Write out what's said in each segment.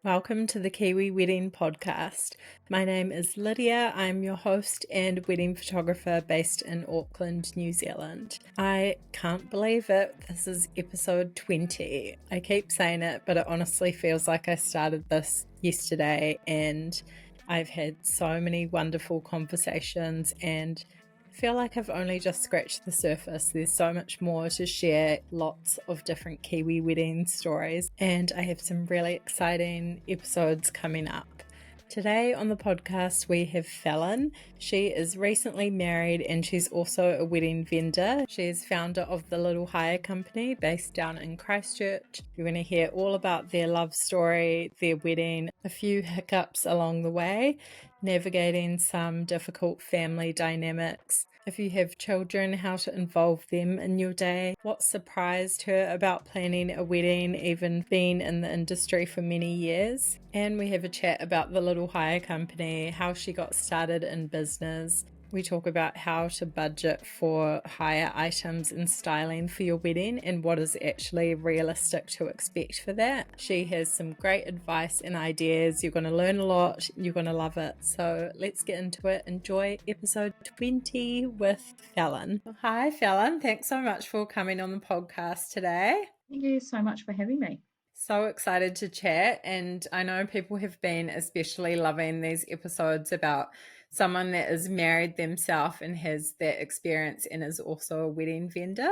Welcome to the Kiwi Wedding Podcast. My name is Lydia. I'm your host and wedding photographer based in Auckland, New Zealand. I can't believe it. This is episode 20. I keep saying it, but it honestly feels like I started this yesterday, and I've had so many wonderful conversations and feel like I've only just scratched the surface. There's so much more to share, lots of different Kiwi wedding stories, and I have some really exciting episodes coming up. Today on the podcast we have Fallon. She is recently married and she's also a wedding vendor. She is founder of the Little Hire Company based down in Christchurch. You're going to hear all about their love story, their wedding, a few hiccups along the way, navigating some difficult family dynamics. If you have children, how to involve them in your day, what surprised her about planning a wedding, even being in the industry for many years. And we have a chat about the Little Hire Company, how she got started in business. We talk about how to budget for hire items and styling for your wedding and what is actually realistic to expect for that. She has some great advice and ideas. You're going to learn a lot. You're going to love it. So let's get into it. Enjoy episode 20 with Fallon. Hi, Fallon. Thanks so much for coming on the podcast today. Thank you so much for having me. So excited to chat, and I know people have been especially loving these episodes about someone that is married themselves and has that experience and is also a wedding vendor.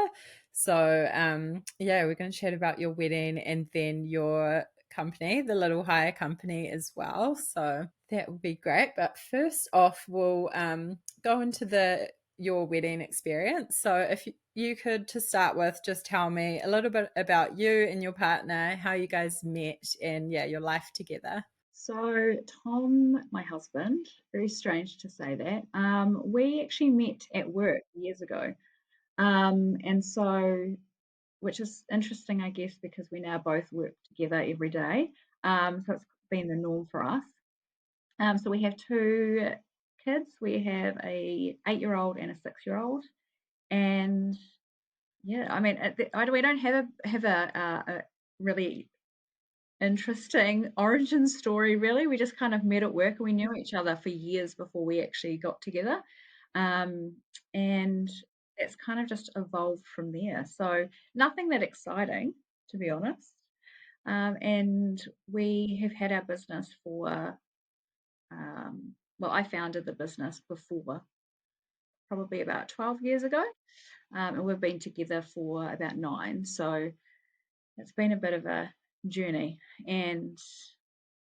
So we're going to chat about your wedding and then your company, the Little Hire Company, as well. So that would be great. But first off, we'll go into your wedding experience. So if you could, to start with, just tell me a little bit about you and your partner, how you guys met, and your life together. So Tom, my husband, very strange to say that, we actually met at work years ago. And so, which is interesting, I guess, because we now both work together every day. So it's been the norm for us. So we have two kids. We have a 8-year-old and a 6-year-old. And yeah, I mean, we don't have a really interesting origin story, really. We just kind of met at work and we knew each other for years before we actually got together. And it's kind of just evolved from there. So nothing that exciting, to be honest. And we have had our business for, I founded the business before, probably about 12 years ago. And we've been together for about 9. So it's been a bit of a journey, and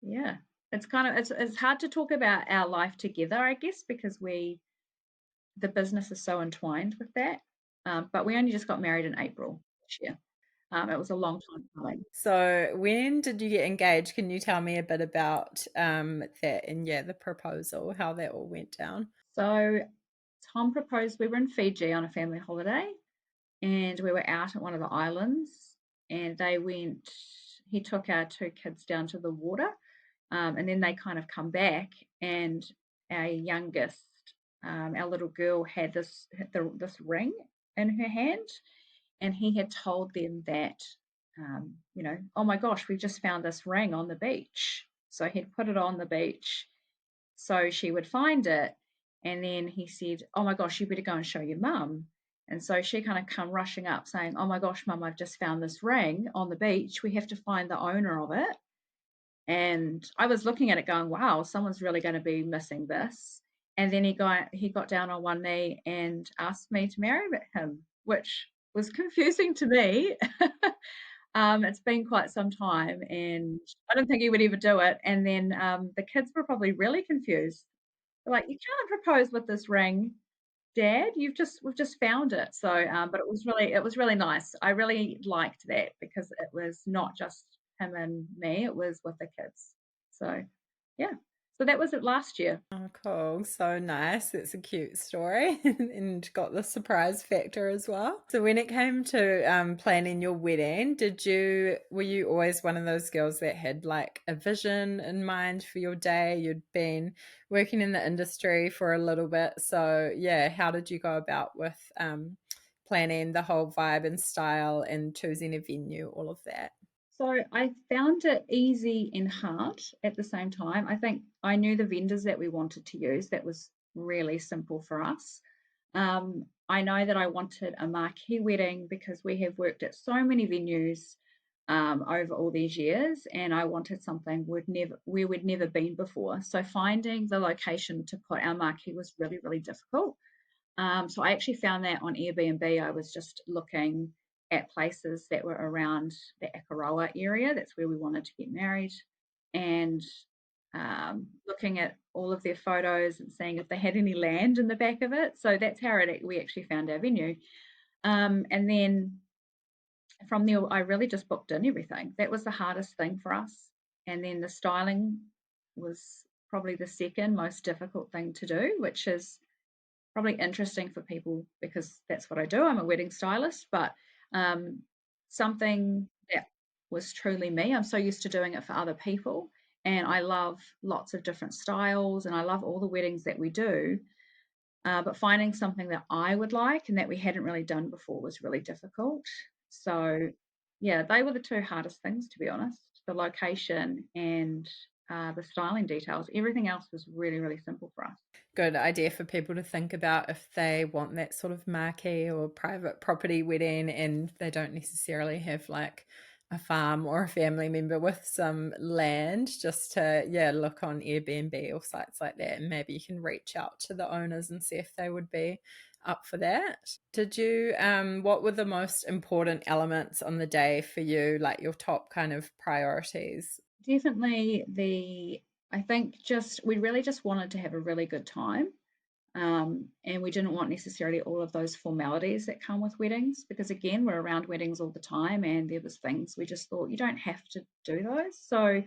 yeah, it's hard to talk about our life together, I guess, because the business is so entwined with that. But we only just got married in April this year. It was a long time coming. So when did you get engaged? Can you tell me a bit about that and the proposal, how that all went down? So Tom proposed. We were in Fiji on a family holiday, and we were out at one of the islands, and he took our 2 kids down to the water, and then they kind of come back, and our youngest, our little girl, had this ring in her hand, and he had told them that, oh my gosh, we just found this ring on the beach. So he'd put it on the beach so she would find it, and then he said, oh my gosh, you better go and show your mum. And so she kind of come rushing up saying, oh my gosh, mum, I've just found this ring on the beach. We have to find the owner of it. And I was looking at it going, wow, someone's really going to be missing this. And then he got down on one knee and asked me to marry him, which was confusing to me. It's been quite some time, and I don't think he would ever do it. And then the kids were probably really confused. They're like, you can't propose with this ring, Dad. We've just found it. So, but it was really nice. I really liked that because it was not just him and me; it was with the kids. So, yeah. So that was it last year. Oh, cool. So nice. It's a cute story and got the surprise factor as well. So when it came to planning your wedding, were you always one of those girls that had like a vision in mind for your day? You'd been working in the industry for a little bit. So how did you go about with planning the whole vibe and style and choosing a venue, all of that? So I found it easy and hard at the same time. I think I knew the vendors that we wanted to use. That was really simple for us. I know that I wanted a marquee wedding because we have worked at so many venues over all these years, and I wanted something we'd never been before. So finding the location to put our marquee was really, really difficult. So I actually found that on Airbnb. I was just looking at places that were around the Akaroa area. That's where we wanted to get married. And looking at all of their photos and seeing if they had any land in the back of it. So that's how we actually found our venue. And then from there, I really just booked in everything. That was the hardest thing for us. And then the styling was probably the second most difficult thing to do, which is probably interesting for people because that's what I do. I'm a wedding stylist, but um, something that was truly me. I'm so used to doing it for other people, and I love lots of different styles, and I love all the weddings that we do. But finding something that I would like and that we hadn't really done before was really difficult. So, yeah, they were the two hardest things, to be honest, the location and the styling details. Everything else was really, really simple for us. Good idea for people to think about if they want that sort of marquee or private property wedding and they don't necessarily have like a farm or a family member with some land, just to look on Airbnb or sites like that, and maybe you can reach out to the owners and see if they would be up for that. Did you what were the most important elements on the day for you, like your top kind of priorities? Definitely I think we really just wanted to have a really good time. And we didn't want necessarily all of those formalities that come with weddings because again, we're around weddings all the time and there was things we just thought you don't have to do those. So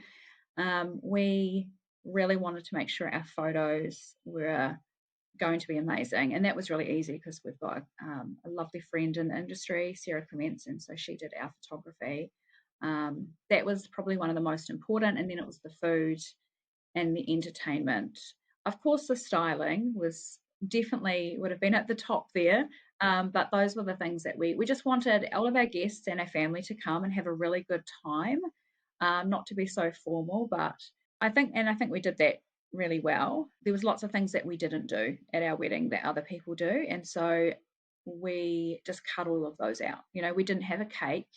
we really wanted to make sure our photos were going to be amazing. And that was really easy because we've got a lovely friend in the industry, Sarah Clements, and so she did our photography. That was probably one of the most important. And then it was the food and the entertainment. Of course, the styling was definitely would have been at the top there. But those were the things that we just wanted all of our guests and our family to come and have a really good time, not to be so formal, but I think we did that really well. There was lots of things that we didn't do at our wedding that other people do, and so we just cut all of those out. You know, we didn't have a cake.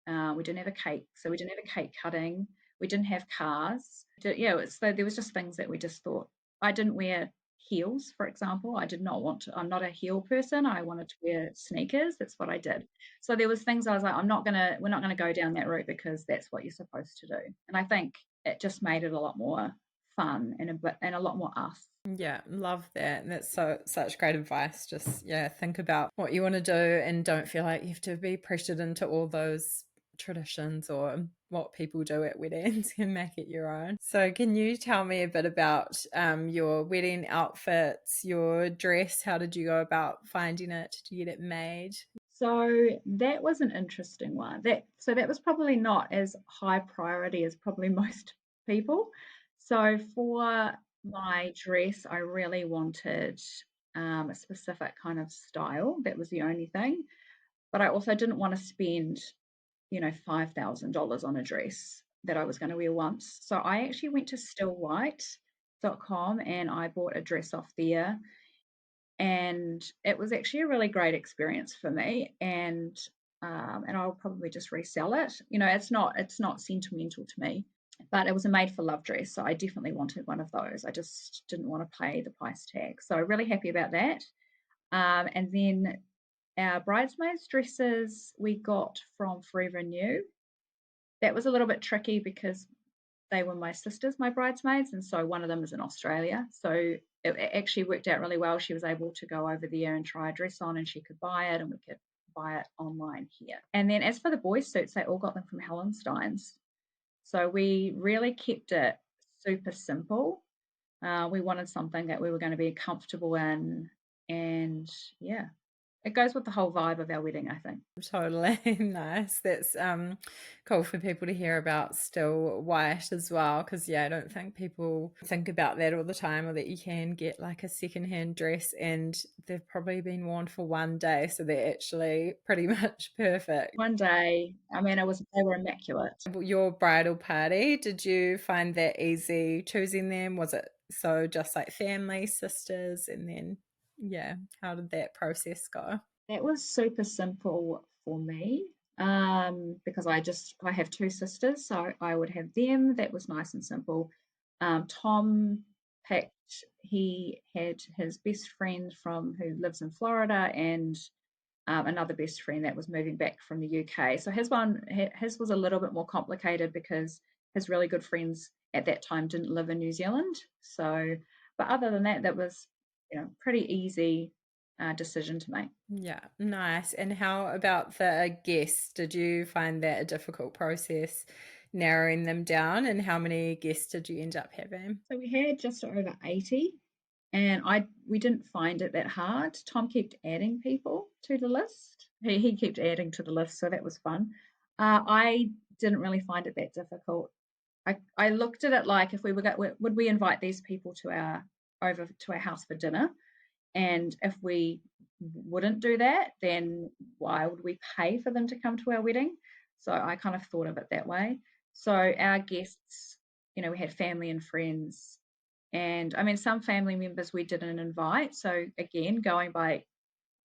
We didn't have a cake, so we didn't have a cake cutting. We didn't have cars. So there was just things that we just thought. I didn't wear heels, for example. I did not want to. I'm not a heel person. I wanted to wear sneakers. That's what I did. So there was things I was like, we're not gonna go down that route because that's what you're supposed to do. And I think it just made it a lot more fun and a lot more us. Yeah, love that. And that's such great advice. Just think about what you want to do and don't feel like you have to be pressured into all those traditions or what people do at weddings and make it your own. So can you tell me a bit about your wedding outfits, your dress? How did you go about finding it? Did you get it made? So that was an interesting one. That was probably not as high priority as probably most people. So for my dress, I really wanted a specific kind of style. That was the only thing. But I also didn't want to spend, $5,000 on a dress that I was going to wear once. So I actually went to stillwhite.com and I bought a dress off there, and it was actually a really great experience for me. And I'll probably just resell it. It's not sentimental to me, but it was a made for love dress, so I definitely wanted one of those. I just didn't want to pay the price tag, so really happy about that. And then our bridesmaids dresses we got from Forever New. That was a little bit tricky because they were my sisters, my bridesmaids, and so one of them is in Australia. So it actually worked out really well. She was able to go over there and try a dress on, and she could buy it, and we could buy it online here. And then as for the boys' suits, they all got them from Hallenstein's. So we really kept it super simple. We wanted something that we were going to be comfortable in, and yeah, it goes with the whole vibe of our wedding, I think. Totally. Nice. That's cool for people to hear about still white as well, because yeah, I don't think people think about that all the time, or that you can get like a secondhand dress and they've probably been worn for one day, so they're actually pretty much perfect. One day, I mean, they were immaculate. Your bridal party, did you find that easy choosing them? Was it so just like family, sisters, and then yeah, how did that process go? That was super simple for me, because I have two sisters, so I would have them. That was nice and simple. Tom picked. He had his best friend from who lives in Florida, and another best friend that was moving back from the UK. So his was a little bit more complicated because his really good friends at that time didn't live in New Zealand. So, but other than that, that was pretty easy decision to make. Yeah, nice. And how about the guests? Did you find that a difficult process narrowing them down? And how many guests did you end up having? So we had just over 80, and we didn't find it that hard. Tom kept adding people to the list. He kept adding to the list, so that was fun. I didn't really find it that difficult. I looked at it like, if we would we invite these people to our over to our house for dinner, and if we wouldn't do that, then why would we pay for them to come to our wedding? So I kind of thought of it that way. So our guests, we had family and friends, and I mean, some family members we didn't invite. So again, going by,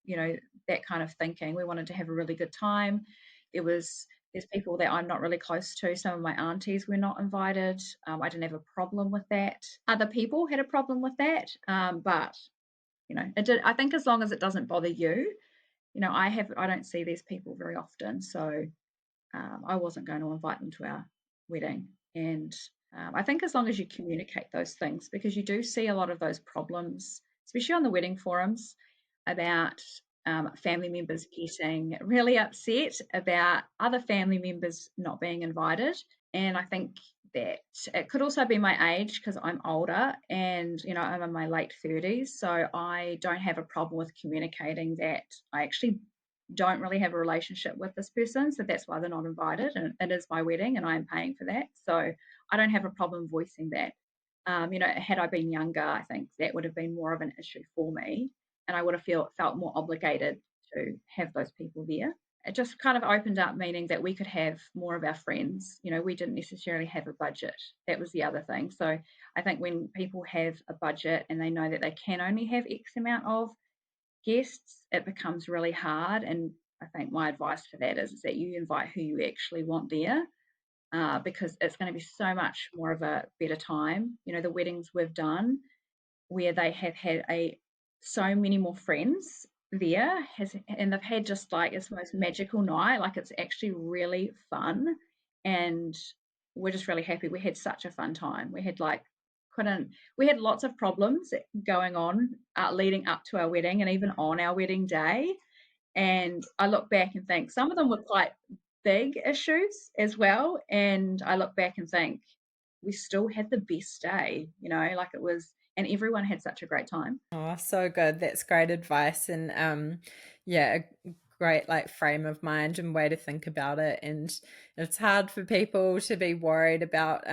you know, that kind of thinking, we wanted to have a really good time. There's people that I'm not really close to. Some of my aunties were not invited. I didn't have a problem with that. Other people had a problem with that, but it did. I think as long as it doesn't bother you, I don't see these people very often, so I wasn't going to invite them to our wedding. And I think as long as you communicate those things, because you do see a lot of those problems, especially on the wedding forums, about family members getting really upset about other family members not being invited. And I think that it could also be my age, because I'm older and I'm in my late 30s, so I don't have a problem with communicating that I actually don't really have a relationship with this person, so that's why they're not invited, and it is my wedding and I'm paying for that, so I don't have a problem voicing that. Had I been younger, I think that would have been more of an issue for me, and I would have felt more obligated to have those people there. It just kind of opened up, meaning that we could have more of our friends. We didn't necessarily have a budget. That was the other thing. So I think when people have a budget and they know that they can only have X amount of guests, it becomes really hard. And I think my advice for that is that you invite who you actually want there, because it's going to be so much more of a better time. The weddings we've done where they have had so many more friends there, and they've had just like it's the most magical night. Like, it's actually really fun, and we're just really happy. We had such a fun time. We had lots of problems going on leading up to our wedding and even on our wedding day. And I look back and think some of them were quite big issues as well. And I look back and think we still had the best day, like it was, and everyone had such a great time. Oh, so good. That's great advice. And yeah, a great like frame of mind and way to think about it. And it's hard for people to be worried about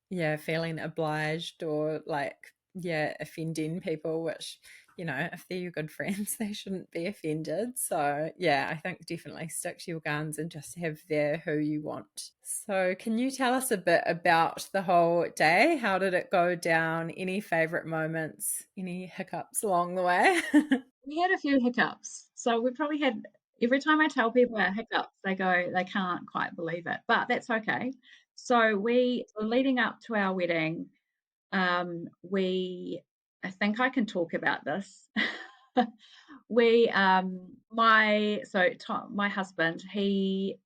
yeah, feeling obliged or like yeah, offending people, which if they're your good friends, they shouldn't be offended. So yeah, I think definitely stick to your guns and just have there who you want. So can you tell us a bit about the whole day? How did it go down? Any favorite moments? Any hiccups along the way? We had a few hiccups. So we probably had, every time I tell people our hiccups, they go, they can't quite believe it, but that's okay. So leading up to our wedding, I think I can talk about this. We, my husband, he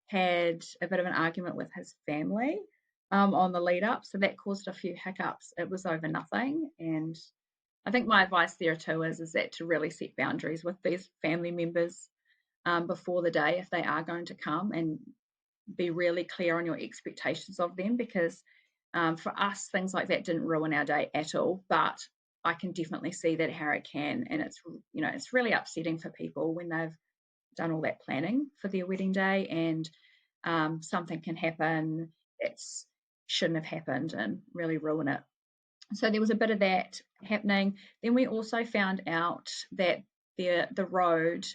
had a bit of an argument with his family on the lead up, so that caused a few hiccups. It was over nothing, and I think my advice there too is that to really set boundaries with these family members before the day if they are going to come, and be really clear on your expectations of them, because for us things like that didn't ruin our day at all, but I can definitely see that how it can, and it's, you know, it's really upsetting for people when they've done all that planning for their wedding day, and something can happen that shouldn't have happened and really ruin it. So there was a bit of that happening. Then we also found out that the road.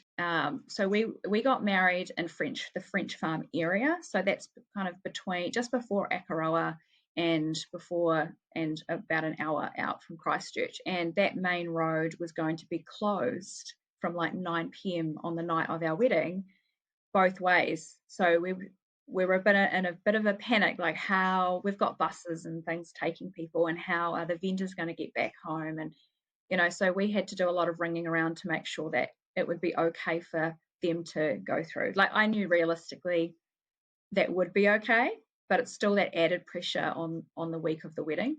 So we got married in the French Farm area. So that's kind of between just before Akaroa and about an hour out from Christchurch. And that main road was going to be closed from like 9 p.m. on the night of our wedding, both ways. So we were in a bit of a panic, like how we've got buses and things taking people, and how are the vendors going to get back home, and so we had to do a lot of ringing around to make sure that it would be okay for them to go through. Like, I knew realistically that would be okay, but it's still that added pressure on the week of the wedding.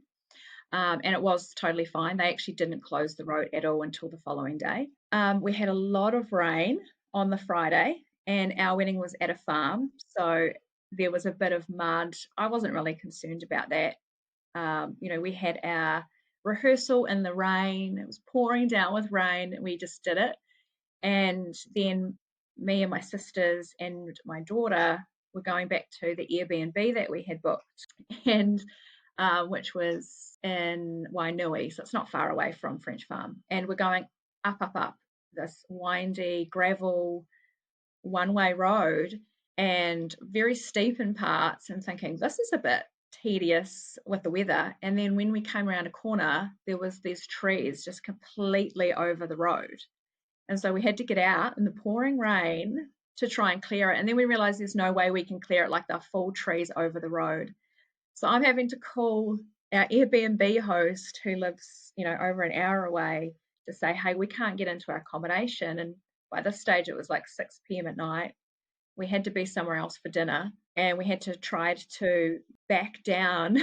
And it was totally fine. They actually didn't close the road at all until the following day. We had a lot of rain on the Friday, and our wedding was at a farm, so there was a bit of mud. I wasn't really concerned about that. We had our rehearsal in the rain. It was pouring down with rain. We just did it. And then me and my sisters and my daughter were going back to the Airbnb that we had booked, and which was in Wainui, so it's not far away from French Farm. And we're going up this windy gravel one-way road, and very steep in parts, and thinking this is a bit tedious with the weather. And then when we came around a corner, there was these trees just completely over the road, and so we had to get out in the pouring rain to try and clear it. And then we realized there's no way we can clear it, like the full trees over the road. So I'm having to call our Airbnb host, who lives, over an hour away, to say, hey, we can't get into our accommodation. And by this stage, it was like 6 p.m. at night. We had to be somewhere else for dinner, and we had to try to back down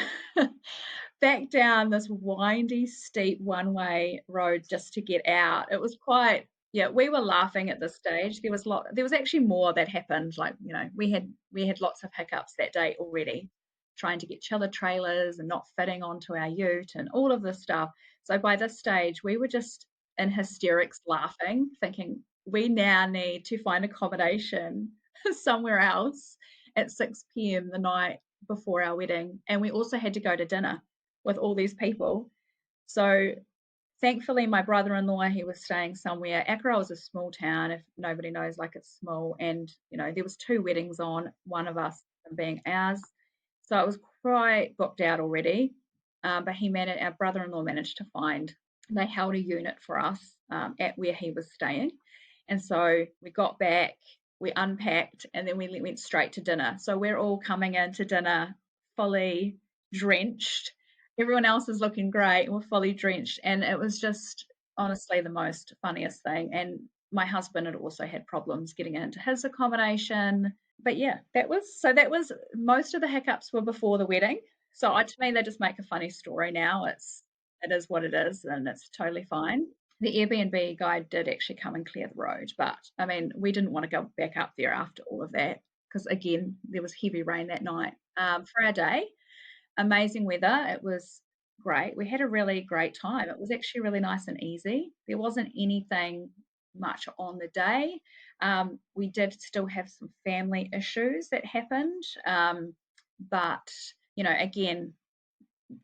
this windy, steep one-way road just to get out. It was quite, yeah, we were laughing at this stage. There was actually more that happened. Like, we had lots of hiccups that day already, trying to get chiller trailers and not fitting onto our ute and all of this stuff. So by this stage, we were just in hysterics laughing, thinking we now need to find accommodation somewhere else at 6 p.m. the night before our wedding. And we also had to go to dinner with all these people. So thankfully, my brother-in-law, he was staying somewhere. Akaroa is a small town, if nobody knows, like, it's small. And, there was 2 weddings on, one of us being ours. So it was quite booked out already. But our brother-in-law managed to they held a unit for us at where he was staying. And so we got back, we unpacked, and then we went straight to dinner. So we're all coming into dinner fully drenched. Everyone else is looking great. We're fully drenched. And it was just honestly the most funniest thing. And my husband had also had problems getting into his accommodation. But yeah, that was most of the hiccups were before the wedding. So to me, they just make a funny story now. It is what it is, and it's totally fine. The Airbnb guy did actually come and clear the road, but I mean, we didn't want to go back up there after all of that, because again, there was heavy rain that night. For our day, amazing weather. It was great. We had a really great time. It was actually really nice and easy. There wasn't anything much on the day. We did still have some family issues that happened, but again,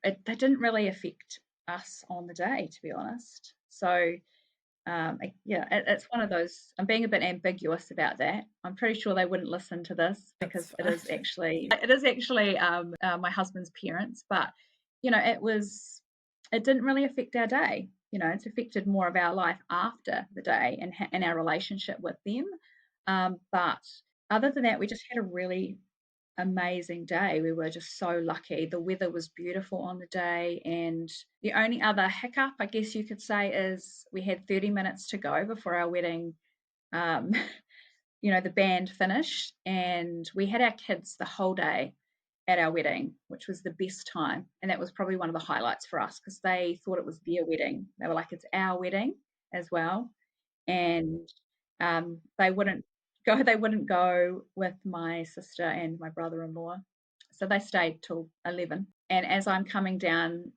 they didn't really affect us on the day, to be honest. So it's one of those. I'm being a bit ambiguous about that. I'm pretty sure they wouldn't listen to this, because it is actually my husband's parents, but it didn't really affect our day. It's affected more of our life after the day and our relationship with them. But other than that, we just had a really amazing day. We were just so lucky. The weather was beautiful on the day, and the only other hiccup, I guess you could say, is we had 30 minutes to go before our wedding. The band finished, and we had our kids the whole day at our wedding, which was the best time, and that was probably one of the highlights for us, because they thought it was their wedding. They were like, it's our wedding as well. And they wouldn't go with my sister and my brother-in-law, so they stayed till 11. And as I'm coming down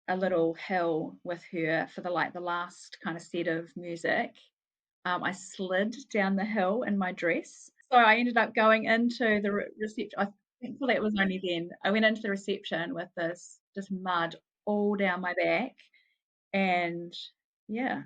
a little hill with her for the last kind of set of music. I slid down the hill in my dress. So I ended up going into the reception. Thankfully, it was only then. I went into the reception with this just mud all down my back. And yeah,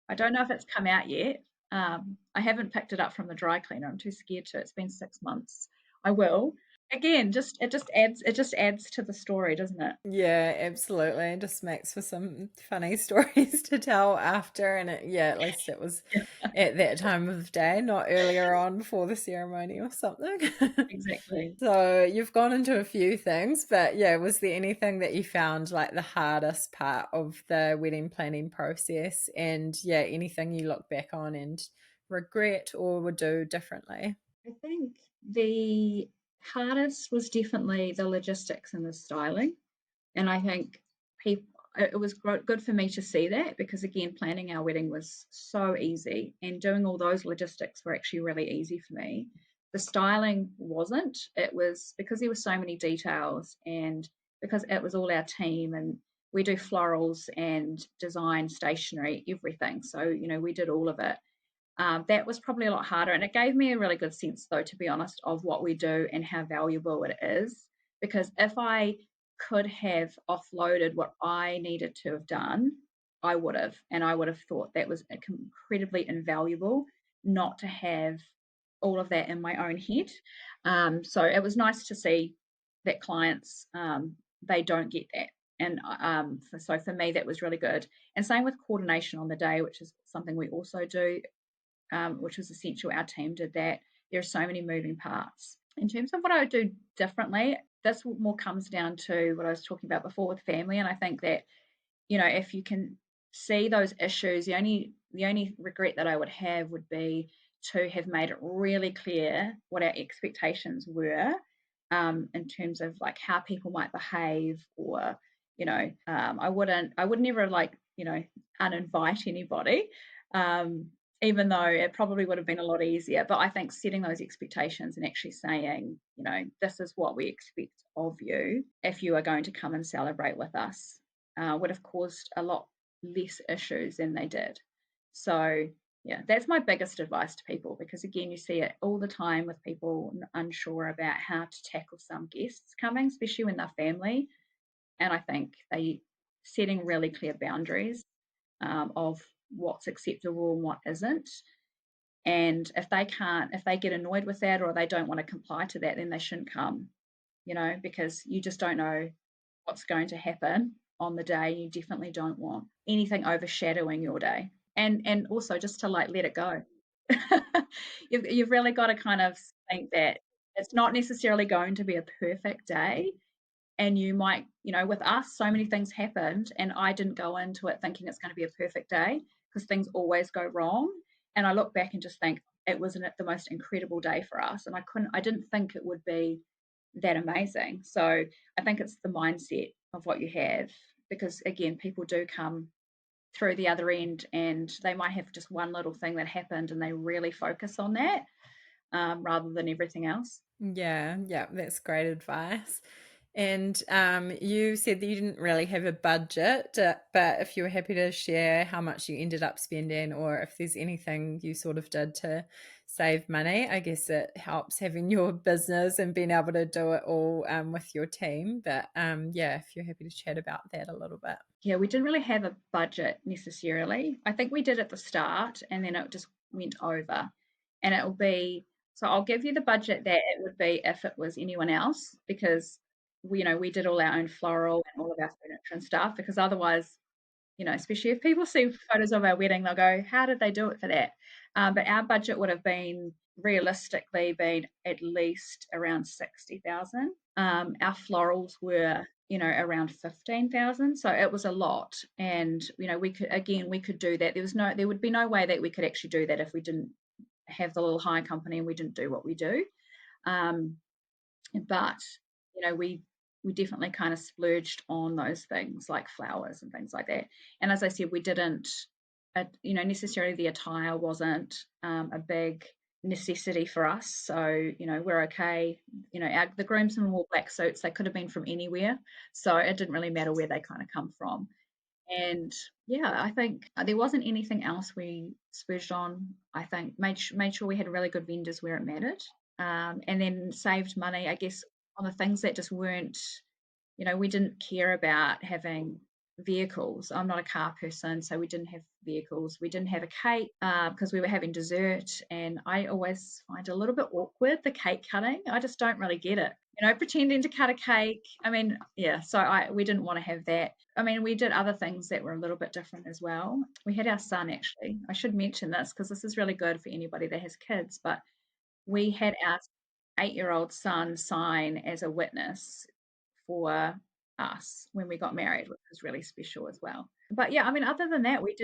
I don't know if it's come out yet. I haven't picked it up from the dry cleaner. I'm too scared to. It's been 6 months. I will. Again, it just adds to the story, doesn't it? Yeah, absolutely. It just makes for some funny stories to tell after. And yeah, at least it was at that time of day, not earlier on before the ceremony or something. Exactly. So you've gone into a few things, but yeah, was there anything that you found like the hardest part of the wedding planning process? And yeah, anything you look back on and regret or would do differently? I think the hardest was definitely the logistics and the styling. And I think people, it was good for me to see that because, again, planning our wedding was so easy and doing all those logistics were actually really easy for me. The styling wasn't. It was because there were so many details and because it was all our team and we do florals and design, stationery, everything. So, we did all of it. That was probably a lot harder. And it gave me a really good sense, though, to be honest, of what we do and how valuable it is. Because if I could have offloaded what I needed to have done, I would have. And I would have thought that was incredibly invaluable not to have all of that in my own head. So it was nice to see that clients, they don't get that. And so for me, that was really good. And same with coordination on the day, which is something we also do, which was essential. Our team did that. There are so many moving parts. In terms of what I would do differently, this more comes down to what I was talking about before with family. And I think that, if you can see those issues, the only regret that I would have would be to have made it really clear what our expectations were, in terms of like how people might behave, or I would never uninvite anybody, um, even though it probably would have been a lot easier. But I think setting those expectations and actually saying, this is what we expect of you if you are going to come and celebrate with us, would have caused a lot less issues than they did. So, yeah, that's my biggest advice to people because, again, you see it all the time with people unsure about how to tackle some guests coming, especially when they're family. And I think setting really clear boundaries, of what's acceptable and what isn't. And if they get annoyed with that or they don't want to comply to that, then they shouldn't come, because you just don't know what's going to happen on the day. You definitely don't want anything overshadowing your day. And also just to let it go. You've really got to kind of think that it's not necessarily going to be a perfect day. And you might, with us, so many things happened, and I didn't go into it thinking it's going to be a perfect day because things always go wrong. And I look back and just think it was the most incredible day for us, and I didn't think it would be that amazing. So I think it's the mindset of what you have, because again, people do come through the other end, and they might have just one little thing that happened, and they really focus on that, rather than everything else. Yeah, yeah, that's great advice. And you said that you didn't really have a budget, but if you were happy to share how much you ended up spending, or if there's anything you sort of did to save money, I guess it helps having your business and being able to do it all with your team. But yeah, if you're happy to chat about that a little bit. Yeah, we didn't really have a budget necessarily. I think we did at the start and then it just went over. And it'll be, so I'll give you the budget that it would be if it was anyone else, because we did all our own floral and all of our furniture and stuff, because otherwise, especially if people see photos of our wedding, they'll go, how did they do it for that? But our budget would have been realistically been at least around 60,000. Our florals were, around 15,000. So it was a lot. And, we could do that. There would be no way that we could actually do that if we didn't have the little hire company and we didn't do what we do. Um, but, we definitely kind of splurged on those things like flowers and things like that. And as I said, we didn't, necessarily the attire wasn't, a big necessity for us. So, we're okay. The groomsmen wore black suits. They could have been from anywhere. So it didn't really matter where they kind of come from. And yeah, I think there wasn't anything else we splurged on. I think made sure we had really good vendors where it mattered, and then saved money, I guess, on the things that just weren't. We didn't care about having vehicles. I'm not a car person, so we didn't have vehicles. We didn't have a cake because we were having dessert, and I always find it a little bit awkward the cake cutting. I just don't really get it. Pretending to cut a cake. I mean, yeah. So we didn't want to have that. I mean, we did other things that were a little bit different as well. We had our son actually. I should mention this because this is really good for anybody that has kids. But we had our 8-year-old son sign as a witness for us when we got married, which was really special as well. But yeah, I mean, other than that, we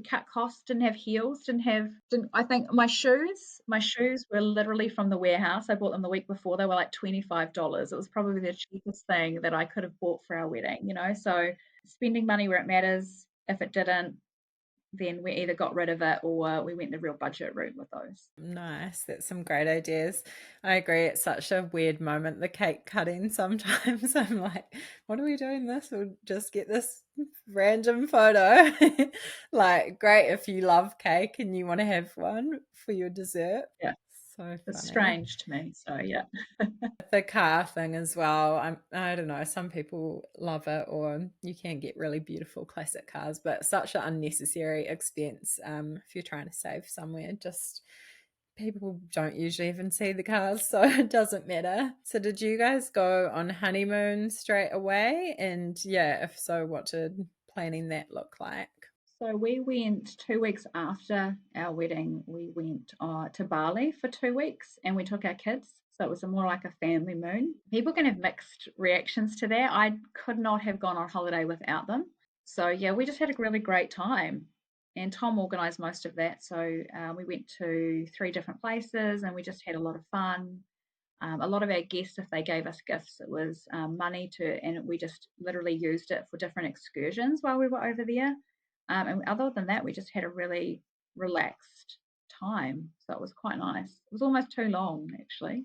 cut costs, didn't have heels, I think my shoes were literally from the warehouse. I bought them the week before. They were like $25. It was probably the cheapest thing that I could have bought for our wedding. So spending money where it matters. If it didn't, then we either got rid of it or we went the real budget route with those. Nice. That's some great ideas. I agree. It's such a weird moment, the cake cutting. Sometimes I'm like, what are we doing this? We'll just get this random photo. Like, great if you love cake and you want to have one for your dessert. Yeah, So it's funny. strange to me. So yeah. The car thing as well. I don't know. Some people love it, or you can get really beautiful classic cars, but such an unnecessary expense. If you're trying to save somewhere, just people don't usually even see the cars, so it doesn't matter. So, did you guys go on honeymoon straight away? And yeah, if so, what did planning that look like? So we went 2 weeks after our wedding. We went to Bali for 2 weeks, and we took our kids. So it was more like a family moon. People can have mixed reactions to that. I could not have gone on holiday without them. So yeah, we just had a really great time. And Tom organised most of that. So we went to 3 different places, and we just had a lot of fun. A lot of our guests, if they gave us gifts, it was money and we just literally used it for different excursions while we were over there. And other than that, we just had a really relaxed time. So it was quite nice. It was almost too long, actually,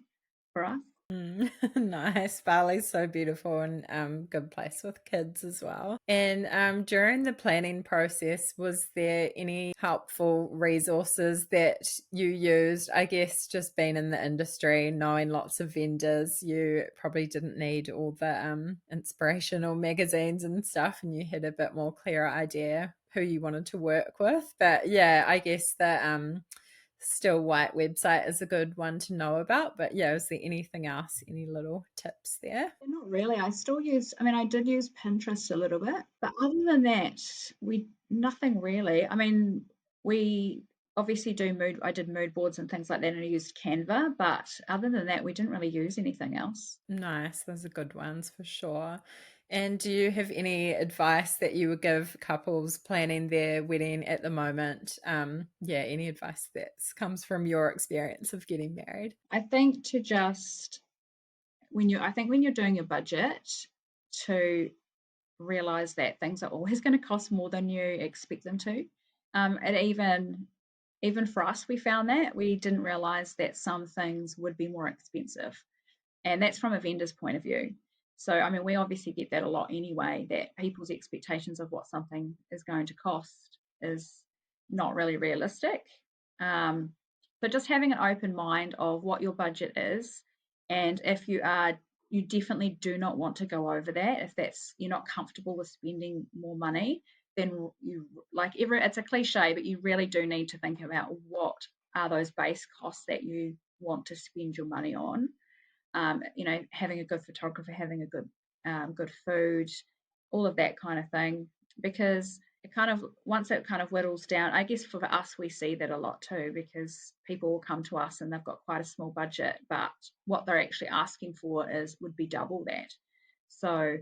for us. Mm, nice. Bali's so beautiful and good place with kids as well. And during the planning process, was there any helpful resources that you used? I guess just being in the industry, knowing lots of vendors, you probably didn't need all the inspirational magazines and stuff, and you had a bit more clearer idea who you wanted to work with. But yeah, I guess the Still White website is a good one to know about. But yeah, is there anything else? Any little tips there? Not really. I did use Pinterest a little bit, but other than that, nothing really. I mean, we obviously I did mood boards and things like that, and I used Canva, but other than that, we didn't really use anything else. Nice. Those are good ones for sure. And do you have any advice that you would give couples planning their wedding at the moment? Yeah, any advice that comes from your experience of getting married? I think to just I think when you're doing your budget, to realize that things are always going to cost more than you expect them to. And even for us, we found that we didn't realize that some things would be more expensive, and that's from a vendor's point of view. So, I mean, we obviously get that a lot anyway, that people's expectations of what something is going to cost is not really realistic. Um, but just having an open mind of what your budget is, and if you definitely do not want to go over that. If you're not comfortable with spending more money, then it's a cliche, but you really do need to think about what are those base costs that you want to spend your money on. Having a good photographer, having a good food, all of that kind of thing, because once it kind of whittles down, I guess for us we see that a lot too, because people will come to us and they've got quite a small budget, but what they're actually asking for would be double that. So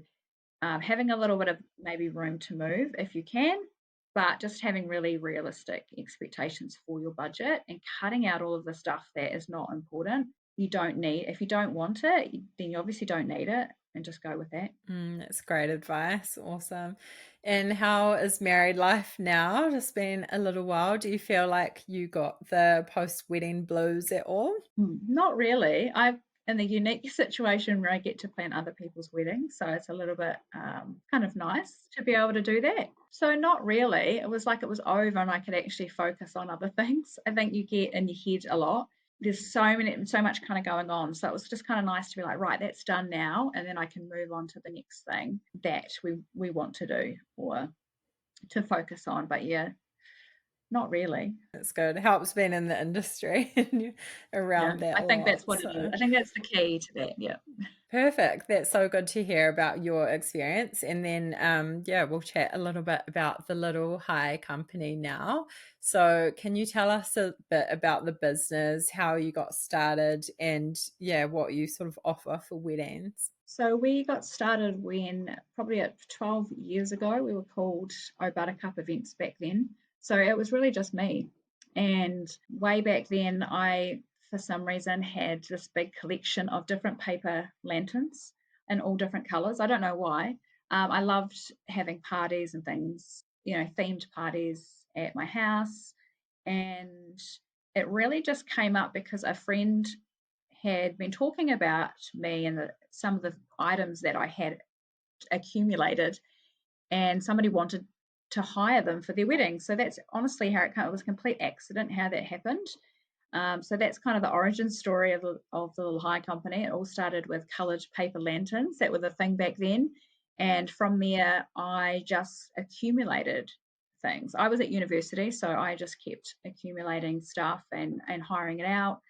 having a little bit of maybe room to move if you can, but just having really realistic expectations for your budget and cutting out all of the stuff that is not important. You don't need, if you don't want it, then you obviously don't need it, and just go with that. That's great advice. Awesome. And how is married life now? It's been a little while. Do you feel like you got the post-wedding blues at all? Not really. I'm in the unique situation where I get to plan other people's weddings, so it's a little bit kind of nice to be able to do that. So not really. It was like it was over and I could actually focus on other things. I think you get in your head a lot. There's so much kind of going on. So it was just kind of nice to be like, right, that's done now, and then I can move on to the next thing that we want to do or to focus on. But yeah, not really. It's good. It helps being in the industry and you're Yeah, around that I a think that's lot. what it is. So I think that's the key to that. Yeah. perfect. That's so good to hear about your experience. And then, yeah, we'll chat a little bit about the Little High company now. So, can you tell us a bit about the business, how you got started, and yeah, what you sort of offer for weddings? So we got started when probably at 12 years ago. We were called Oh Buttercup Events back then. So it was really just me. And way back then, I, for some reason, had this big collection of different paper lanterns in all different colors. I don't know why. I loved having parties and things, themed parties at my house. And it really just came up because a friend had been talking about me and some of the items that I had accumulated, and somebody wanted to hire them for their wedding. So that's honestly how it came. It was a complete accident how that happened. So that's kind of the origin story of the Little High company. It all started with coloured paper lanterns that were the thing back then, and from there I just accumulated things. I was at university, so I just kept accumulating stuff and hiring it out.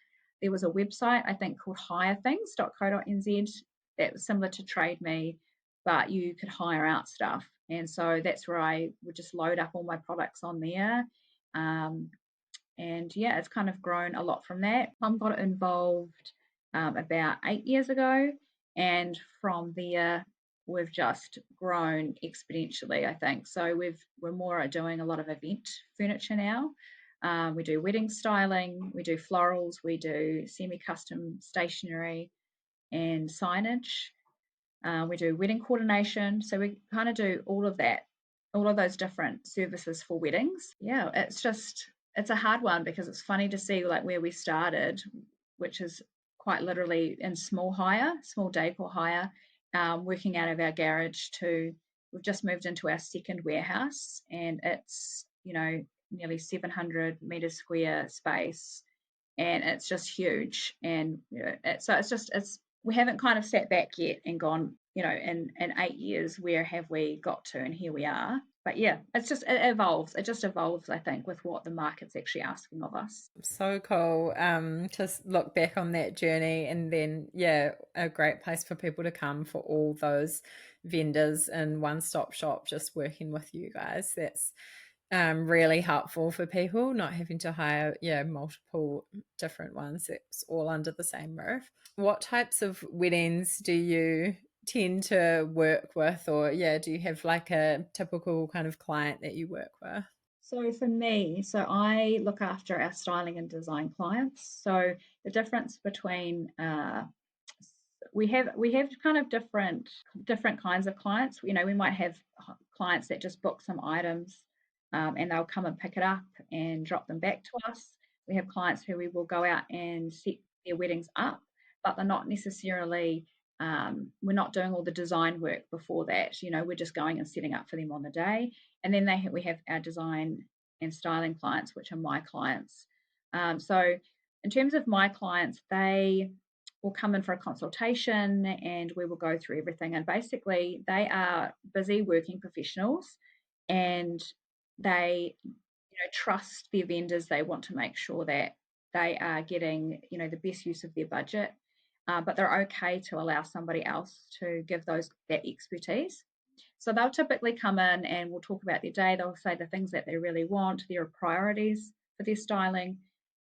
There was a website I think called hirethings.co.nz that was similar to Trade Me, but you could hire out stuff, and so that's where I would just load up all my products on there. Um, and yeah, it's kind of grown a lot from that. Mum got involved about 8 years ago, and from there we've just grown exponentially. I think so. We're more doing a lot of event furniture now. We do wedding styling, we do florals, we do semi-custom stationery and signage. We do wedding coordination, so we kind of do all of that, all of those different services for weddings. Yeah, it's a hard one because it's funny to see like where we started, which is quite literally in small decor hire, working out of our garage to we've just moved into our second warehouse, and it's nearly 700 meters square space, and it's just huge. And so it's we haven't kind of sat back yet and gone, in 8 years, where have we got to, and here we are. But yeah, it evolves. It just evolves, I think, with what the market's actually asking of us. So cool. To look back on that journey, and then yeah, a great place for people to come for all those vendors and one-stop shop just working with you guys. That's really helpful for people not having to hire multiple different ones. It's all under the same roof. What types of weddings do you tend to work with, or yeah, do you have like a typical kind of client that you work with? So for me, so I look after our styling and design clients. So the difference between we have kind of different kinds of clients. We might have clients that just book some items, and they'll come and pick it up and drop them back to us. We have clients who we will go out and set their weddings up, but they're not necessarily we're not doing all the design work before that. We're just going and setting up for them on the day. And then we have our design and styling clients, which are my clients. So in terms of my clients, they will come in for a consultation and we will go through everything. And basically, they are busy working professionals, and they trust their vendors. They want to make sure that they are getting the best use of their budget, but they're okay to allow somebody else to give that expertise. So they'll typically come in and we'll talk about their day. They'll say the things that they really want, their priorities for their styling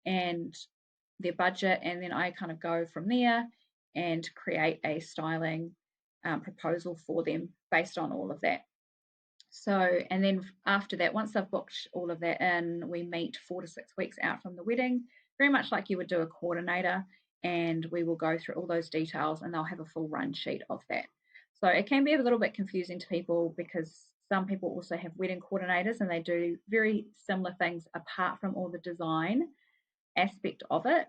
and their budget, and then I kind of go from there and create a styling proposal for them based on all of that. So, and then after that, once I've booked all of that in, we meet 4 to 6 weeks out from the wedding, very much like you would do a coordinator, and we will go through all those details and they'll have a full run sheet of that. So it can be a little bit confusing to people because Some people also have wedding coordinators, and they do very similar things apart from all the design aspect of it.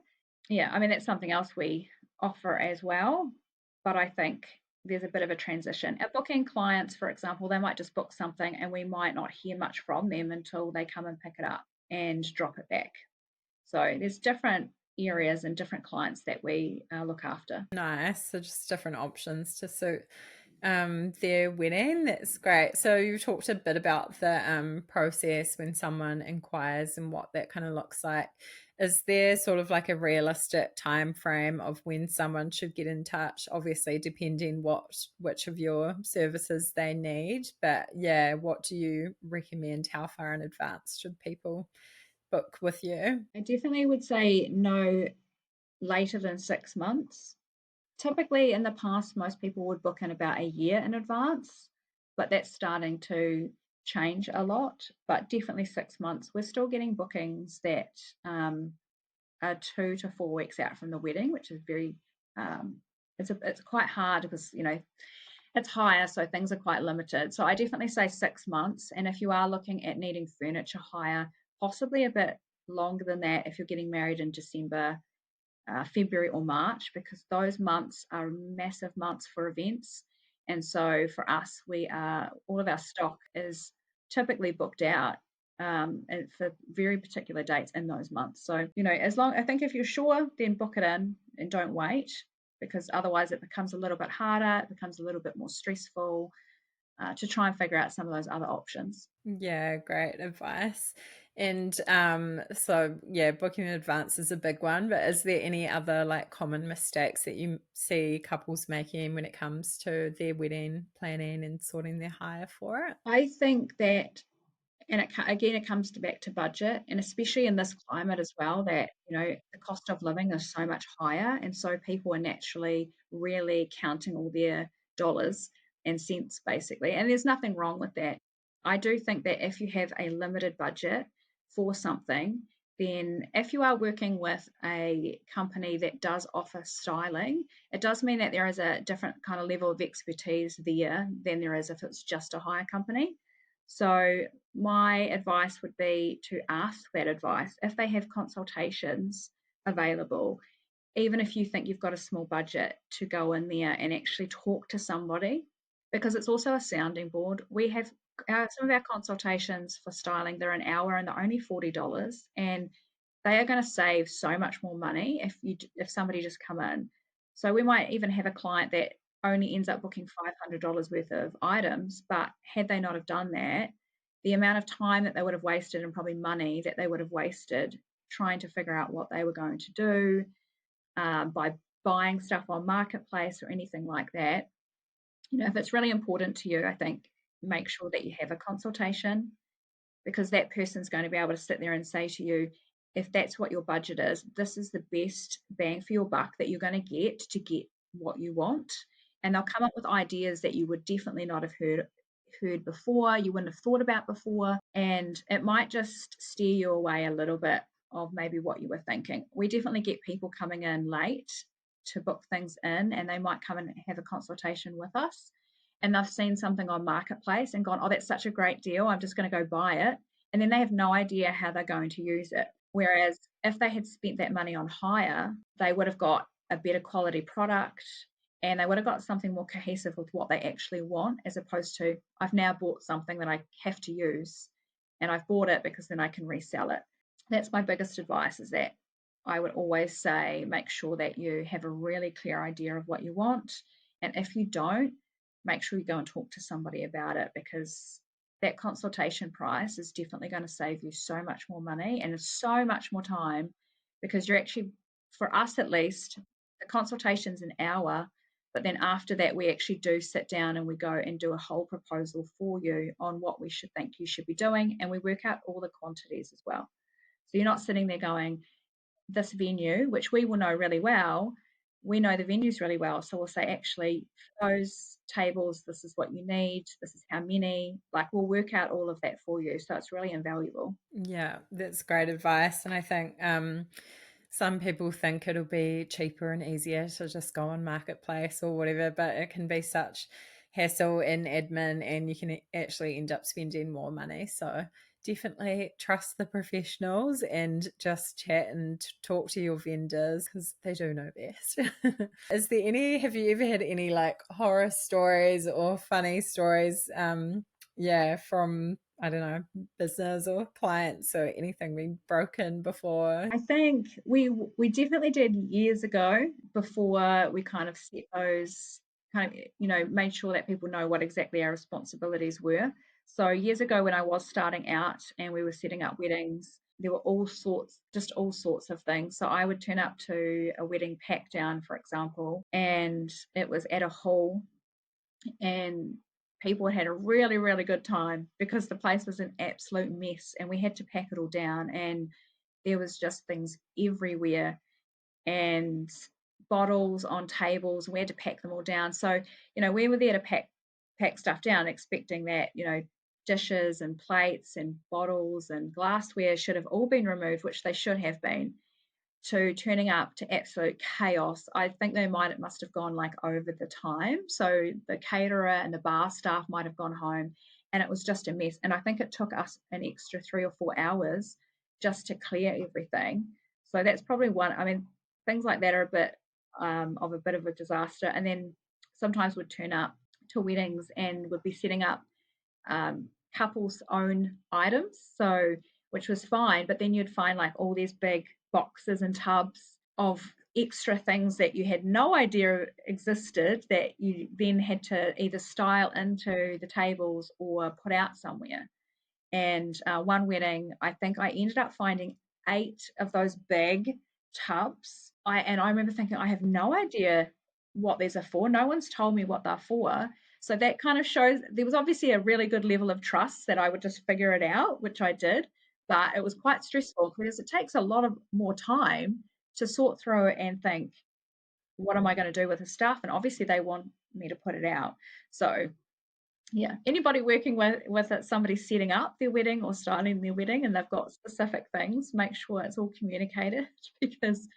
Yeah, I mean, that's something else we offer as well. But I think there's a bit of a transition. At booking clients, for example, they might just book something and we might not hear much from them until they come and pick it up and drop it back. So there's different areas and different clients that we look after. Nice. So just different options to suit their wedding. That's great. So you talked a bit about the process when someone inquires and what that kind of looks like. Is there sort of like a realistic time frame of when someone should get in touch? Obviously, depending which of your services they need. But yeah, what do you recommend? How far in advance should people book with you? I definitely would say no later than 6 months. Typically, in the past, most people would book in about a year in advance, but that's starting to change a lot. But definitely 6 months. We're still getting bookings that are 2 to 4 weeks out from the wedding, which is very it's quite hard because it's higher, so things are quite limited. So I definitely say 6 months. And if you are looking at needing furniture hire, possibly a bit longer than that if you're getting married in December, February or March, because those months are massive months for events. And so for us, all of our stock is typically booked out and for very particular dates in those months. So, I think if you're sure, then book it in and don't wait, because otherwise it becomes a little bit harder, it becomes a little bit more stressful to try and figure out some of those other options. Yeah, great advice. And so yeah, booking in advance is a big one, but is there any other like common mistakes that you see couples making when it comes to their wedding planning and sorting their hire for it? I think that, and it comes back to budget, and especially in this climate as well, that the cost of living is so much higher, and so people are naturally really counting all their dollars and cents basically, and there's nothing wrong with that. I do think that if you have a limited budget for something, then if you are working with a company that does offer styling, it does mean that there is a different kind of level of expertise there than there is if it's just a hire company. So my advice would be to ask that advice if they have consultations available, even if you think you've got a small budget, to go in there and actually talk to somebody, because it's also a sounding board. We have some of our consultations for styling, they're an hour and they're only $40, and they are going to save so much more money if somebody just come in. So we might even have a client that only ends up booking $500 worth of items, but had they not have done that, the amount of time that they would have wasted and probably money that they would have wasted trying to figure out what they were going to do by buying stuff on Marketplace or anything like that. If it's really important to you, I think make sure that you have a consultation, because that person's going to be able to sit there and say to you, if that's what your budget is, this is the best bang for your buck that you're going to get what you want. And they'll come up with ideas that you would definitely not have heard before, you wouldn't have thought about before, and it might just steer you away a little bit of maybe what you were thinking. We definitely get people coming in late to book things in, and they might come and have a consultation with us, and they've seen something on Marketplace and gone, oh, that's such a great deal, I'm just going to go buy it. And then they have no idea how they're going to use it. Whereas if they had spent that money on hire, they would have got a better quality product, and they would have got something more cohesive with what they actually want, as opposed to, I've now bought something that I have to use, and I've bought it because then I can resell it. That's my biggest advice, is that I would always say make sure that you have a really clear idea of what you want. And if you don't, make sure you go and talk to somebody about it, because that consultation price is definitely going to save you so much more money and so much more time, because you're actually, for us at least, the consultation's an hour, but then after that we actually do sit down and we go and do a whole proposal for you on what we should think you should be doing, and we work out all the quantities as well. So you're not sitting there going, this venue, which we will know really well, we know the venues really well. So we'll say, actually, for those tables, this is what you need, this is how many. Like, we'll work out all of that for you. So it's really invaluable. Yeah, that's great advice. And I think some people think it'll be cheaper and easier to just go on Marketplace or whatever, but it can be such hassle and admin, and you can actually end up spending more money. So definitely trust the professionals and just chat and talk to your vendors because they do know best. Have you ever had any like horror stories or funny stories? From, I don't know, business or clients or anything being broken before? I think we definitely did years ago before we kind of set those kind of, made sure that people know what exactly our responsibilities were. So years ago when I was starting out and we were setting up weddings, there were just all sorts of things. So I would turn up to a wedding pack down, for example, and it was at a hall and people had a really, really good time because the place was an absolute mess and we had to pack it all down and there was just things everywhere and bottles on tables. We had to pack them all down. So, we were there to pack stuff down, expecting that, dishes and plates and bottles and glassware should have all been removed, which they should have been, to turning up to absolute chaos. I think must have gone like over the time. So the caterer and the bar staff might have gone home and it was just a mess. And I think it took us an extra 3 or 4 hours just to clear everything. So that's probably one. I mean, things like that are of a bit of a disaster. And then sometimes would turn up to weddings and would be setting up couples own items, so which was fine, but then you'd find like all these big boxes and tubs of extra things that you had no idea existed that you then had to either style into the tables or put out somewhere. And one wedding, I think I ended up finding 8 of those big tubs. I remember thinking, I have no idea what these are for. No one's told me what they're for. So that kind of shows there was obviously a really good level of trust that I would just figure it out, which I did. But it was quite stressful because it takes a lot of more time to sort through it and think, what am I going to do with the stuff? And obviously they want me to put it out. So yeah, anybody working with it, somebody setting up their wedding or styling their wedding and they've got specific things, make sure it's all communicated because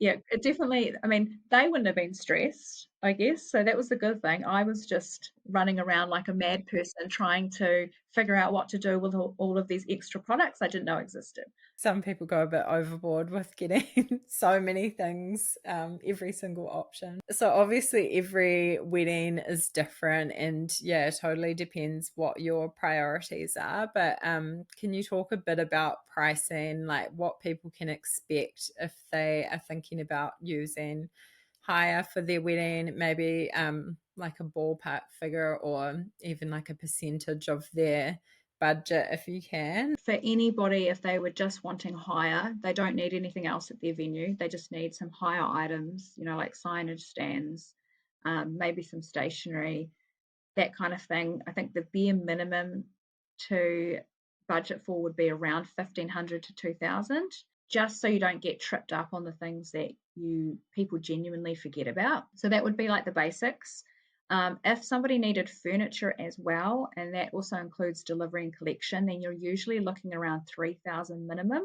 yeah, it definitely, I mean, they wouldn't have been stressed, I guess. So that was the good thing. I was just running around like a mad person trying to figure out what to do with all of these extra products I didn't know existed. Some people go a bit overboard with getting so many things, every single option. So obviously every wedding is different and yeah, it totally depends what your priorities are. But can you talk a bit about pricing, like what people can expect if they are thinking about using hire for their wedding, maybe like a ballpark figure or even like a percentage of their budget if you can? For anybody, if they were just wanting hire, they don't need anything else at their venue. They just need some hire items, like signage stands, maybe some stationery, that kind of thing. I think the bare minimum to budget for would be around 1,500 to 2,000, just so you don't get tripped up on the things that people genuinely forget about. So that would be like the basics. If somebody needed furniture as well, and that also includes delivery and collection, then you're usually looking around 3,000 minimum,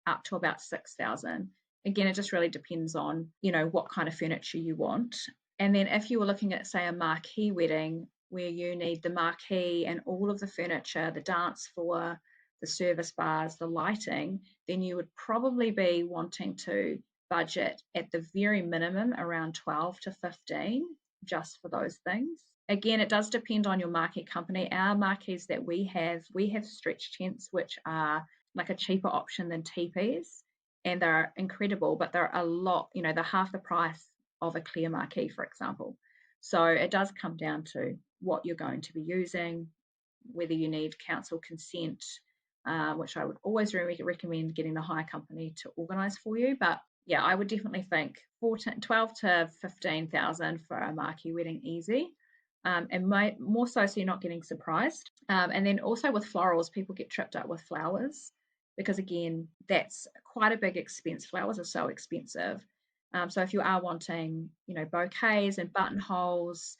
up to about 6,000. Again, it just really depends on, what kind of furniture you want. And then if you were looking at, say, a marquee wedding where you need the marquee and all of the furniture, the dance floor, the service bars, the lighting, then you would probably be wanting to budget at the very minimum around 12 to 15 just for those things. Again, it does depend on your marquee company. Our marquees that we have stretch tents, which are like a cheaper option than teepees, and they're incredible, but they're a lot, they're half the price of a clear marquee, for example. So it does come down to what you're going to be using, whether you need council consent, which I would always recommend getting the hire company to organise for you. But yeah, I would definitely think 12 to 15,000 for a marquee wedding, easy. And more so you're not getting surprised. And then also with florals, people get tripped up with flowers because, again, that's quite a big expense. Flowers are so expensive. So if you are wanting, bouquets and buttonholes,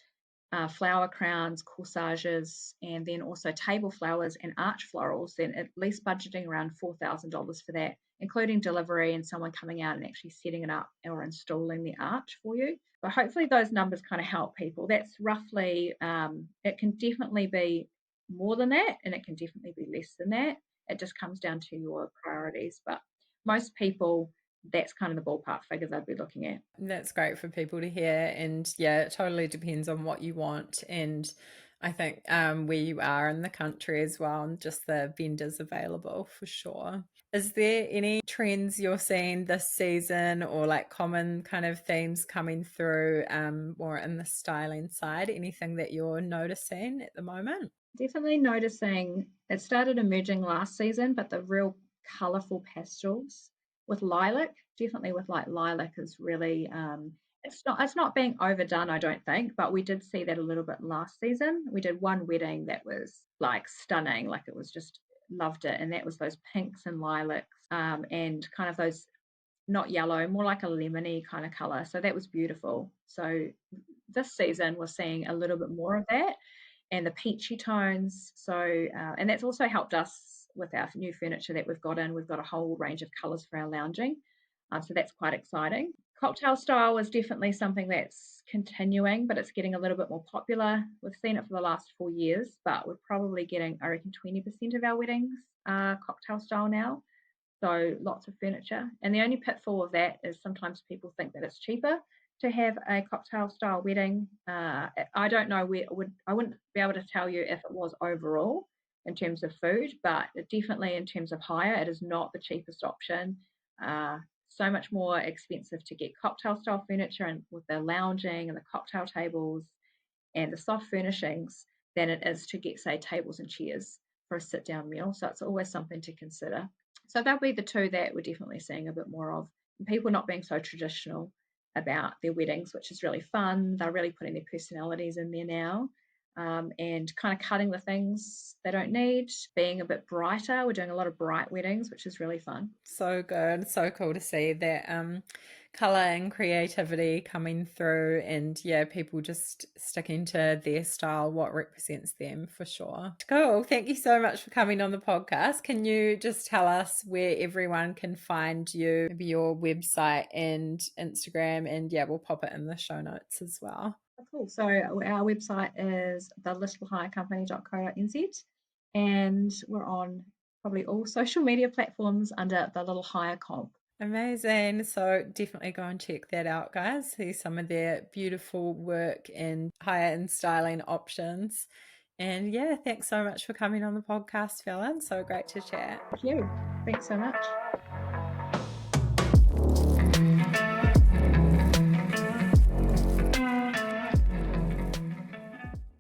flower crowns, corsages, and then also table flowers and arch florals, then at least budgeting around $4,000 for that. including delivery and someone coming out and actually setting it up or installing the arch for you. But hopefully those numbers kind of help people. That's roughly, it can definitely be more than that, and it can definitely be less than that. It just comes down to your priorities. But most people, that's kind of the ballpark figures I'd be looking at. That's great for people to hear. And yeah, it totally depends on what you want. And I think where you are in the country as well, and just the vendors available for sure. Is there any trends you're seeing this season, or like common kind of themes coming through more in the styling side? Anything that you're noticing at the moment? Definitely noticing it started emerging last season, but the real colourful pastels with lilac, definitely with like lilac is really it's not being overdone, I don't think, but we did see that a little bit last season. We did one wedding that was like stunning, like it was just loved it, and that was those pinks and lilacs and kind of those not yellow, more like a lemony kind of color. So that was beautiful. So this season we're seeing a little bit more of that and the peachy tones. So, and that's also helped us with our new furniture that we've got in. We've got a whole range of colours for our lounging. So that's quite exciting. Cocktail style is definitely something that's continuing, but it's getting a little bit more popular. We've seen it for the last 4 years, but we're probably getting, I reckon, 20% of our weddings are cocktail style now. So lots of furniture. And the only pitfall of that is sometimes people think that it's cheaper to have a cocktail style wedding. I don't know where I wouldn't be able to tell you if it was overall in terms of food, but definitely in terms of hire, it is not the cheapest option. So much more expensive to get cocktail style furniture and with the lounging and the cocktail tables and the soft furnishings than it is to get, say, tables and chairs for a sit down meal. So it's always something to consider. So that'll be the two that we're definitely seeing a bit more of. And people not being so traditional about their weddings, which is really fun. They're really putting their personalities in there now. And kind of cutting the things they don't need, being a bit brighter. We're doing a lot of bright weddings, which is really fun. So good. So cool to see that color and creativity coming through, and yeah, people just sticking to their style, what represents them for sure. Cool. Thank you so much for coming on the podcast. Can you just tell us where everyone can find you, maybe your website and Instagram, and yeah, we'll pop it in the show notes as well. Cool. So our website is thelittlehirecompany.co.nz, and we're on probably all social media platforms under the Little Hire Comp. Amazing. So definitely go and check that out, guys. See some of their beautiful work and hire and styling options. And yeah, thanks so much for coming on the podcast, Fallon. So great to chat. Thank you. Thanks so much.